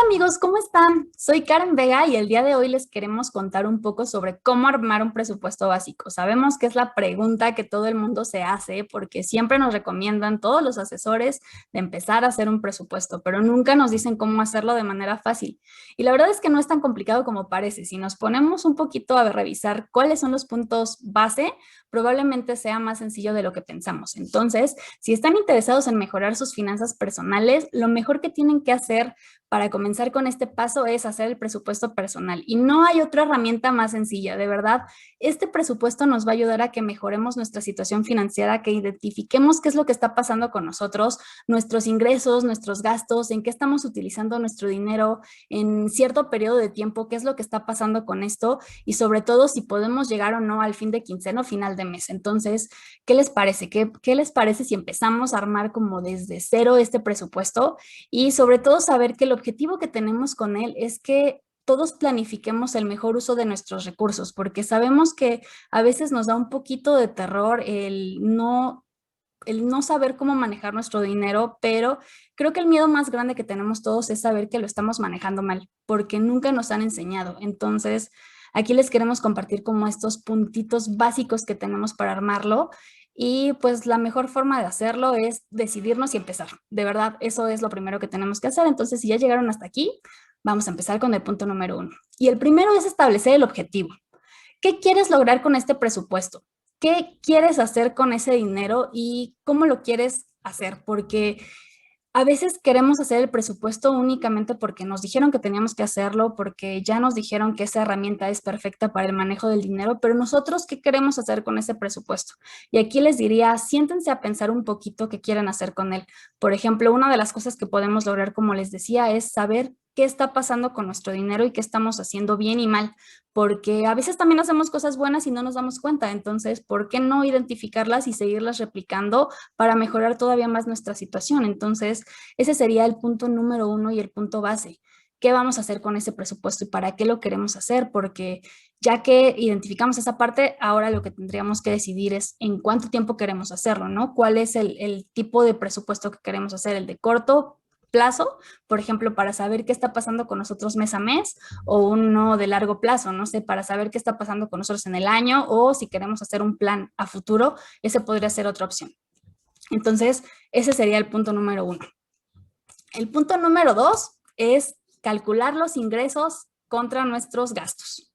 Amigos, ¿cómo están? Soy Karen Vega y el día de hoy les queremos contar un poco sobre cómo armar un presupuesto básico. Sabemos que es la pregunta que todo el mundo se hace porque siempre nos recomiendan todos los asesores de empezar a hacer un presupuesto, pero nunca nos dicen cómo hacerlo de manera fácil. Y la verdad es que no es tan complicado como parece. Si nos ponemos un poquito a revisar cuáles son los puntos base, probablemente sea más sencillo de lo que pensamos. Entonces, si están interesados en mejorar sus finanzas personales, lo mejor que tienen que hacer para comenzar con este paso es hacer el presupuesto personal. Y no hay otra herramienta más sencilla, de verdad. Este presupuesto nos va a ayudar a que mejoremos nuestra situación financiera, que identifiquemos qué es lo que está pasando con nosotros, nuestros ingresos, nuestros gastos, en qué estamos utilizando nuestro dinero en cierto periodo de tiempo, qué es lo que está pasando con esto y sobre todo si podemos llegar o no al fin de quincena o final de mes. Entonces, ¿qué les parece? ¿Qué les parece si empezamos a armar como desde cero este presupuesto? Y sobre todo saber que el objetivo que tenemos con él es que todos planifiquemos el mejor uso de nuestros recursos, porque sabemos que a veces nos da un poquito de terror el no saber cómo manejar nuestro dinero, pero creo que el miedo más grande que tenemos todos es saber que lo estamos manejando mal, porque nunca nos han enseñado. Entonces, aquí les queremos compartir como estos puntitos básicos que tenemos para armarlo. Y pues la mejor forma de hacerlo es decidirnos y empezar. De verdad, eso es lo primero que tenemos que hacer. Entonces, si ya llegaron hasta aquí, vamos a empezar con el punto número uno. Y el primero es establecer el objetivo. ¿Qué quieres lograr con este presupuesto? ¿Qué quieres hacer con ese dinero y cómo lo quieres hacer? Porque a veces queremos hacer el presupuesto únicamente porque nos dijeron que teníamos que hacerlo, porque ya nos dijeron que esa herramienta es perfecta para el manejo del dinero, pero nosotros, ¿qué queremos hacer con ese presupuesto? Y aquí les diría, siéntense a pensar un poquito qué quieren hacer con él. Por ejemplo, una de las cosas que podemos lograr, como les decía, es saber qué está pasando con nuestro dinero y qué estamos haciendo bien y mal, porque a veces también hacemos cosas buenas y no nos damos cuenta. Entonces, ¿por qué no identificarlas y seguirlas replicando para mejorar todavía más nuestra situación? Entonces, ese sería el punto número uno y el punto base. ¿Qué vamos a hacer con ese presupuesto y para qué lo queremos hacer? Porque ya que identificamos esa parte, ahora lo que tendríamos que decidir es en cuánto tiempo queremos hacerlo, ¿no? ¿Cuál es el tipo de presupuesto que queremos hacer? ¿El de corto plazo, por ejemplo, para saber qué está pasando con nosotros mes a mes, o uno de largo plazo, no sé, para saber qué está pasando con nosotros en el año, o si queremos hacer un plan a futuro, ese podría ser otra opción? Entonces, ese sería el punto número uno. El punto número dos es calcular los ingresos contra nuestros gastos.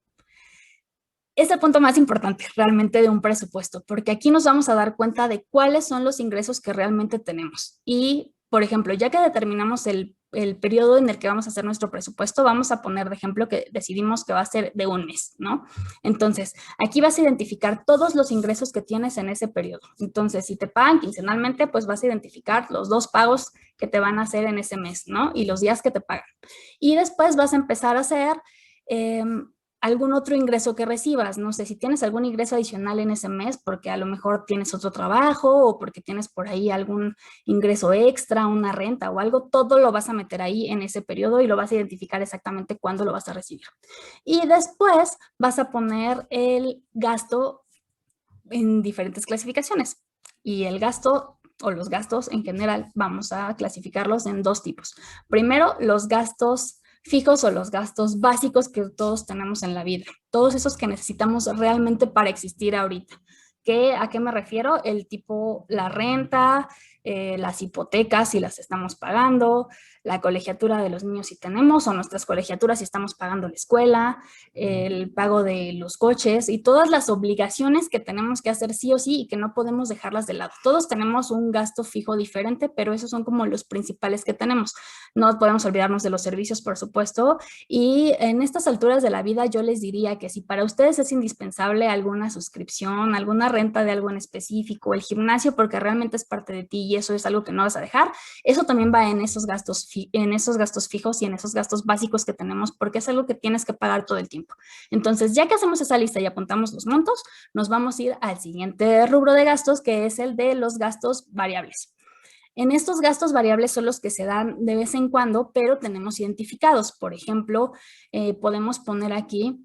Es el punto más importante realmente de un presupuesto, porque aquí nos vamos a dar cuenta de cuáles son los ingresos que realmente tenemos. Y, por ejemplo, ya que determinamos el periodo en el que vamos a hacer nuestro presupuesto, vamos a poner de ejemplo que decidimos que va a ser de un mes, ¿no? Entonces, aquí vas a identificar todos los ingresos que tienes en ese periodo. Entonces, si te pagan quincenalmente, pues vas a identificar los dos pagos que te van a hacer en ese mes, ¿no? Y los días que te pagan. Y después vas a empezar a hacer algún otro ingreso que recibas. No sé si tienes algún ingreso adicional en ese mes porque a lo mejor tienes otro trabajo o porque tienes por ahí algún ingreso extra, una renta o algo, todo lo vas a meter ahí en ese periodo y lo vas a identificar exactamente cuándo lo vas a recibir. Y después vas a poner el gasto en diferentes clasificaciones. Y el gasto o los gastos en general vamos a clasificarlos en dos tipos. Primero, los gastos fijos o los gastos básicos que todos tenemos en la vida, todos esos que necesitamos realmente para existir ahorita. ¿A qué me refiero? El tipo, la renta, las hipotecas si las estamos pagando, la colegiatura de los niños si tenemos, o nuestras colegiaturas si estamos pagando la escuela, el pago de los coches y todas las obligaciones que tenemos que hacer sí o sí y que no podemos dejarlas de lado. Todos tenemos un gasto fijo diferente, pero esos son como los principales que tenemos. No podemos olvidarnos de los servicios, por supuesto, y en estas alturas de la vida yo les diría que si para ustedes es indispensable alguna suscripción, alguna renta de algo en específico, el gimnasio porque realmente es parte de ti y eso es algo que no vas a dejar, eso también va en esos gastos fijos y en esos gastos básicos que tenemos porque es algo que tienes que pagar todo el tiempo. Entonces, ya que hacemos esa lista y apuntamos los montos, nos vamos a ir al siguiente rubro de gastos, que es el de los gastos variables. En estos gastos variables son los que se dan de vez en cuando, pero tenemos identificados. Por ejemplo, podemos poner aquí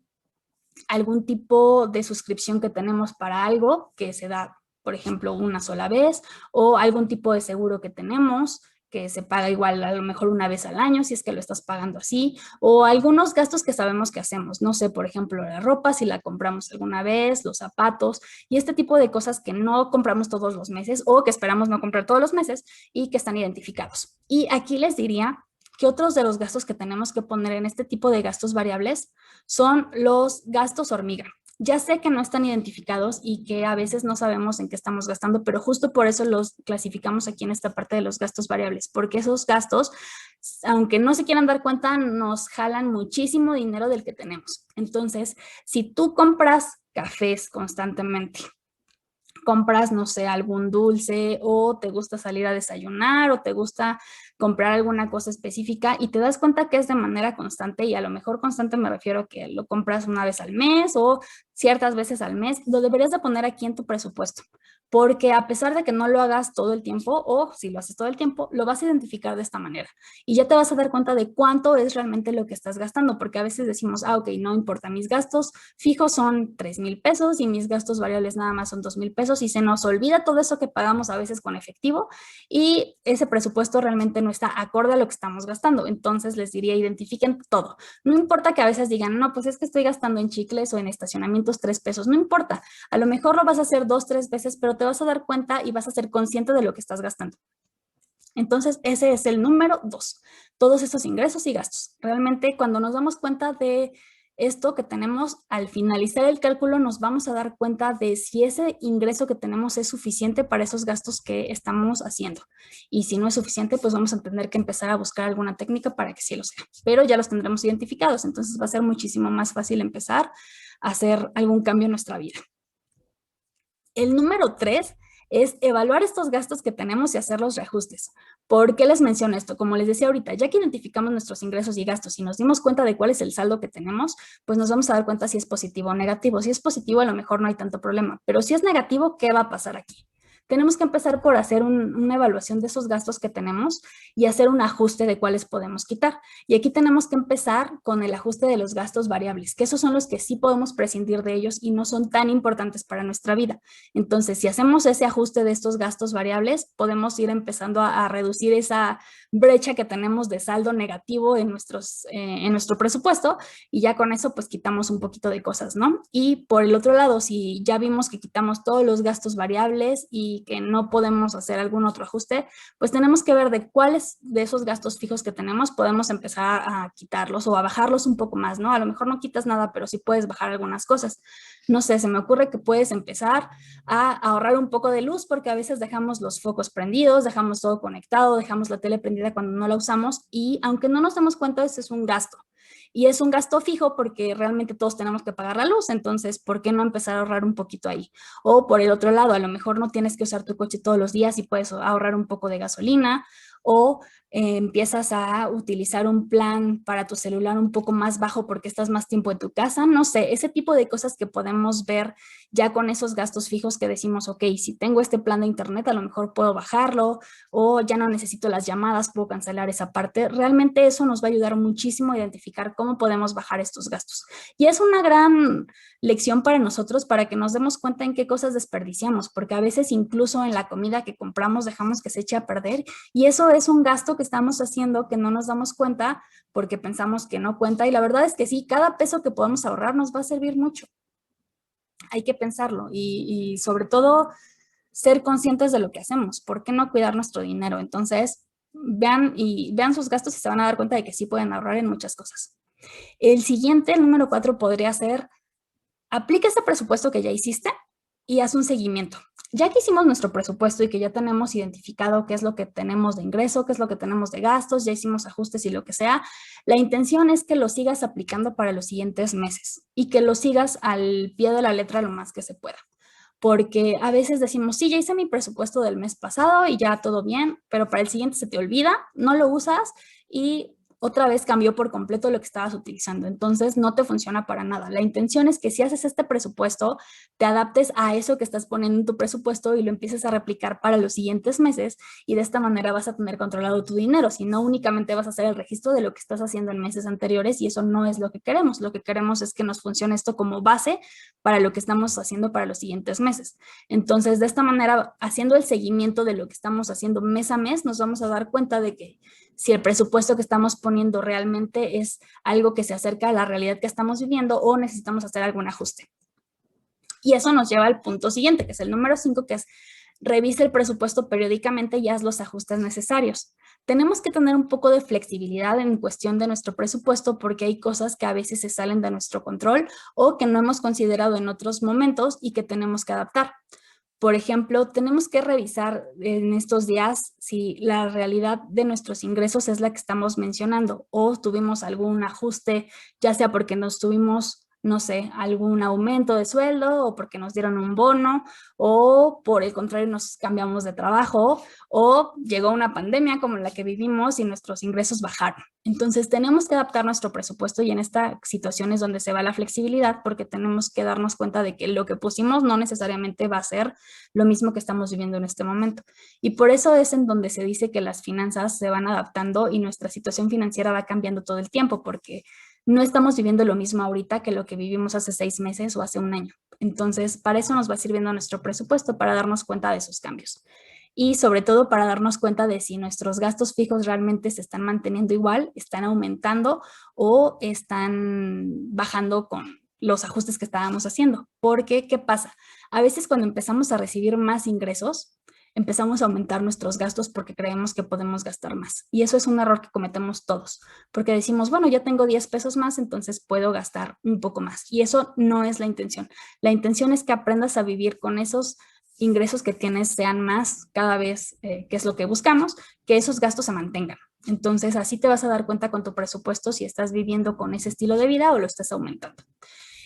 algún tipo de suscripción que tenemos para algo que se da, por ejemplo, una sola vez, o algún tipo de seguro que tenemos, que se paga igual a lo mejor una vez al año, si es que lo estás pagando así, o algunos gastos que sabemos que hacemos, no sé, por ejemplo, la ropa, si la compramos alguna vez, los zapatos, y este tipo de cosas que no compramos todos los meses o que esperamos no comprar todos los meses y que están identificados. Y aquí les diría que otros de los gastos que tenemos que poner en este tipo de gastos variables son los gastos hormiga. Ya sé que no están identificados y que a veces no sabemos en qué estamos gastando, pero justo por eso los clasificamos aquí en esta parte de los gastos variables, porque esos gastos, aunque no se quieran dar cuenta, nos jalan muchísimo dinero del que tenemos. Entonces, si tú compras cafés constantemente, compras, no sé, algún dulce o te gusta salir a desayunar o te gusta comprar alguna cosa específica y te das cuenta que es de manera constante, y a lo mejor constante me refiero a que lo compras una vez al mes o ciertas veces al mes, lo deberías de poner aquí en tu presupuesto, porque a pesar de que no lo hagas todo el tiempo, o si lo haces todo el tiempo, lo vas a identificar de esta manera y ya te vas a dar cuenta de cuánto es realmente lo que estás gastando, porque a veces decimos, ok, no importa, mis gastos fijos son 3,000 pesos y mis gastos variables nada más son 2,000 pesos, y se nos olvida todo eso que pagamos a veces con efectivo y ese presupuesto realmente no está acorde a lo que estamos gastando. Entonces les diría, identifiquen todo. No importa que a veces digan, no, pues es que estoy gastando en chicles o en estacionamientos 3 pesos, no importa. A lo mejor lo vas a hacer 2, 3 veces, pero te vas a dar cuenta y vas a ser consciente de lo que estás gastando. Entonces, ese es el número 2, todos estos ingresos y gastos. Realmente, cuando nos damos cuenta de esto que tenemos, al finalizar el cálculo nos vamos a dar cuenta de si ese ingreso que tenemos es suficiente para esos gastos que estamos haciendo. Y si no es suficiente, pues vamos a tener que empezar a buscar alguna técnica para que sí lo sea. Pero ya los tendremos identificados, entonces va a ser muchísimo más fácil empezar a hacer algún cambio en nuestra vida. El número 3 es evaluar estos gastos que tenemos y hacer los reajustes. ¿Por qué les menciono esto? Como les decía ahorita, ya que identificamos nuestros ingresos y gastos y nos dimos cuenta de cuál es el saldo que tenemos, pues nos vamos a dar cuenta si es positivo o negativo. Si es positivo, a lo mejor no hay tanto problema, pero si es negativo, ¿qué va a pasar aquí? Tenemos que empezar por hacer una evaluación de esos gastos que tenemos y hacer un ajuste de cuáles podemos quitar. Y aquí tenemos que empezar con el ajuste de los gastos variables, que esos son los que sí podemos prescindir de ellos y no son tan importantes para nuestra vida. Entonces, si hacemos ese ajuste de estos gastos variables, podemos ir empezando a reducir esa brecha que tenemos de saldo negativo en nuestro presupuesto, y ya con eso pues quitamos un poquito de cosas, ¿no? Y por el otro lado, si ya vimos que quitamos todos los gastos variables y que no podemos hacer algún otro ajuste, pues tenemos que ver de cuáles de esos gastos fijos que tenemos podemos empezar a quitarlos o a bajarlos un poco más, ¿no? A lo mejor no quitas nada, pero sí puedes bajar algunas cosas. No sé, se me ocurre que puedes empezar a ahorrar un poco de luz, porque a veces dejamos los focos prendidos, dejamos todo conectado, dejamos la tele prendida cuando no la usamos, y aunque no nos damos cuenta, ese es un gasto. Y es un gasto fijo porque realmente todos tenemos que pagar la luz, entonces, ¿por qué no empezar a ahorrar un poquito ahí? O por el otro lado, a lo mejor no tienes que usar tu coche todos los días y puedes ahorrar un poco de gasolina, o empiezas a utilizar un plan para tu celular un poco más bajo porque estás más tiempo en tu casa, no sé, ese tipo de cosas que podemos ver ya con esos gastos fijos que decimos, ok, si tengo este plan de internet, a lo mejor puedo bajarlo, o ya no necesito las llamadas, puedo cancelar esa parte. Realmente eso nos va a ayudar muchísimo a identificar cómo podemos bajar estos gastos. Y es una gran lección para nosotros, para que nos demos cuenta en qué cosas desperdiciamos, porque a veces incluso en la comida que compramos dejamos que se eche a perder, y eso es un gasto que estamos haciendo que no nos damos cuenta porque pensamos que no cuenta, y la verdad es que sí, cada peso que podamos ahorrar nos va a servir mucho. Hay que pensarlo y sobre todo ser conscientes de lo que hacemos. ¿Por qué no cuidar nuestro dinero? Entonces, vean sus gastos y se van a dar cuenta de que sí pueden ahorrar en muchas cosas. El siguiente, el número 4, podría ser: aplica ese presupuesto que ya hiciste y haz un seguimiento. Ya que hicimos nuestro presupuesto y que ya tenemos identificado qué es lo que tenemos de ingreso, qué es lo que tenemos de gastos, ya hicimos ajustes y lo que sea, la intención es que lo sigas aplicando para los siguientes meses y que lo sigas al pie de la letra lo más que se pueda. Porque a veces decimos, sí, ya hice mi presupuesto del mes pasado y ya todo bien, pero para el siguiente se te olvida, no lo usas y otra vez cambió por completo lo que estabas utilizando. Entonces no te funciona para nada. La intención es que si haces este presupuesto, te adaptes a eso que estás poniendo en tu presupuesto y lo empieces a replicar para los siguientes meses, y de esta manera vas a tener controlado tu dinero. Si no, únicamente vas a hacer el registro de lo que estás haciendo en meses anteriores, y eso no es lo que queremos. Lo que queremos es que nos funcione esto como base para lo que estamos haciendo para los siguientes meses. Entonces, de esta manera, haciendo el seguimiento de lo que estamos haciendo mes a mes, nos vamos a dar cuenta de que si el presupuesto que estamos poniendo realmente es algo que se acerca a la realidad que estamos viviendo o necesitamos hacer algún ajuste. Y eso nos lleva al punto siguiente, que es el número 5, que es revisa el presupuesto periódicamente y haz los ajustes necesarios. Tenemos que tener un poco de flexibilidad en cuestión de nuestro presupuesto, porque hay cosas que a veces se salen de nuestro control o que no hemos considerado en otros momentos y que tenemos que adaptar. Por ejemplo, tenemos que revisar en estos días si la realidad de nuestros ingresos es la que estamos mencionando o tuvimos algún ajuste, ya sea porque nos tuvimos, no sé, algún aumento de sueldo o porque nos dieron un bono o por el contrario nos cambiamos de trabajo o llegó una pandemia como la que vivimos y nuestros ingresos bajaron. Entonces tenemos que adaptar nuestro presupuesto, y en esta situación es donde se va la flexibilidad, porque tenemos que darnos cuenta de que lo que pusimos no necesariamente va a ser lo mismo que estamos viviendo en este momento. Y por eso es en donde se dice que las finanzas se van adaptando y nuestra situación financiera va cambiando todo el tiempo, porque no estamos viviendo lo mismo ahorita que lo que vivimos hace 6 meses o hace un año. Entonces, para eso nos va sirviendo nuestro presupuesto, para darnos cuenta de esos cambios. Y sobre todo para darnos cuenta de si nuestros gastos fijos realmente se están manteniendo igual, están aumentando o están bajando con los ajustes que estábamos haciendo. Porque, ¿qué pasa? A veces cuando empezamos a recibir más ingresos, empezamos a aumentar nuestros gastos porque creemos que podemos gastar más. Y eso es un error que cometemos todos, porque decimos, bueno, ya tengo 10 pesos más, entonces puedo gastar un poco más. Y eso no es la intención. La intención es que aprendas a vivir con esos ingresos que tienes sean más cada vez, que es lo que buscamos, que esos gastos se mantengan. Entonces, así te vas a dar cuenta con tu presupuesto si estás viviendo con ese estilo de vida o lo estás aumentando.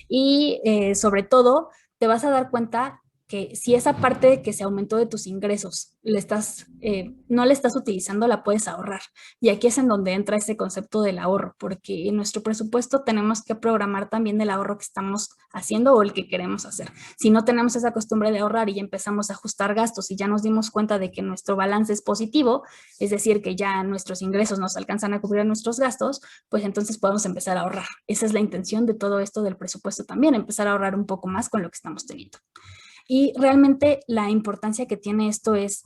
Y sobre todo, te vas a dar cuenta que si esa parte que se aumentó de tus ingresos no le estás utilizando, la puedes ahorrar. Y aquí es en donde entra ese concepto del ahorro, porque en nuestro presupuesto tenemos que programar también el ahorro que estamos haciendo o el que queremos hacer. Si no tenemos esa costumbre de ahorrar y empezamos a ajustar gastos y ya nos dimos cuenta de que nuestro balance es positivo, es decir, que ya nuestros ingresos nos alcanzan a cubrir nuestros gastos, pues entonces podemos empezar a ahorrar. Esa es la intención de todo esto del presupuesto también, empezar a ahorrar un poco más con lo que estamos teniendo. Y realmente la importancia que tiene esto es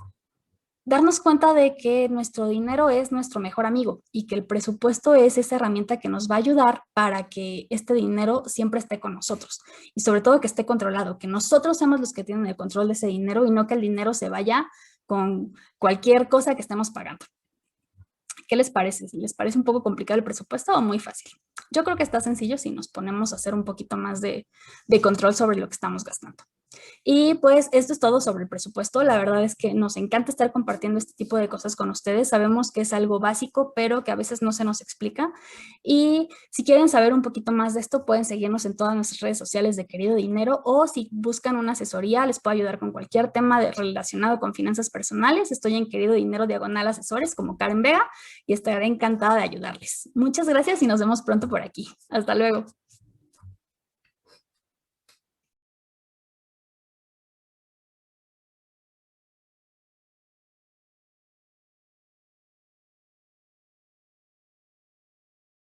darnos cuenta de que nuestro dinero es nuestro mejor amigo y que el presupuesto es esa herramienta que nos va a ayudar para que este dinero siempre esté con nosotros, y sobre todo que esté controlado, que nosotros seamos los que tienen el control de ese dinero y no que el dinero se vaya con cualquier cosa que estemos pagando. ¿Qué les parece? ¿Les parece un poco complicado el presupuesto o muy fácil? Yo creo que está sencillo si nos ponemos a hacer un poquito más de control sobre lo que estamos gastando. Y pues esto es todo sobre el presupuesto. La verdad es que nos encanta estar compartiendo este tipo de cosas con ustedes. Sabemos que es algo básico, pero que a veces no se nos explica. Y si quieren saber un poquito más de esto, pueden seguirnos en todas nuestras redes sociales de Querido Dinero, o si buscan una asesoría, les puedo ayudar con cualquier tema relacionado con finanzas personales. Estoy en Querido Dinero /asesores como Karen Vega y estaré encantada de ayudarles. Muchas gracias y nos vemos pronto por aquí. Hasta luego.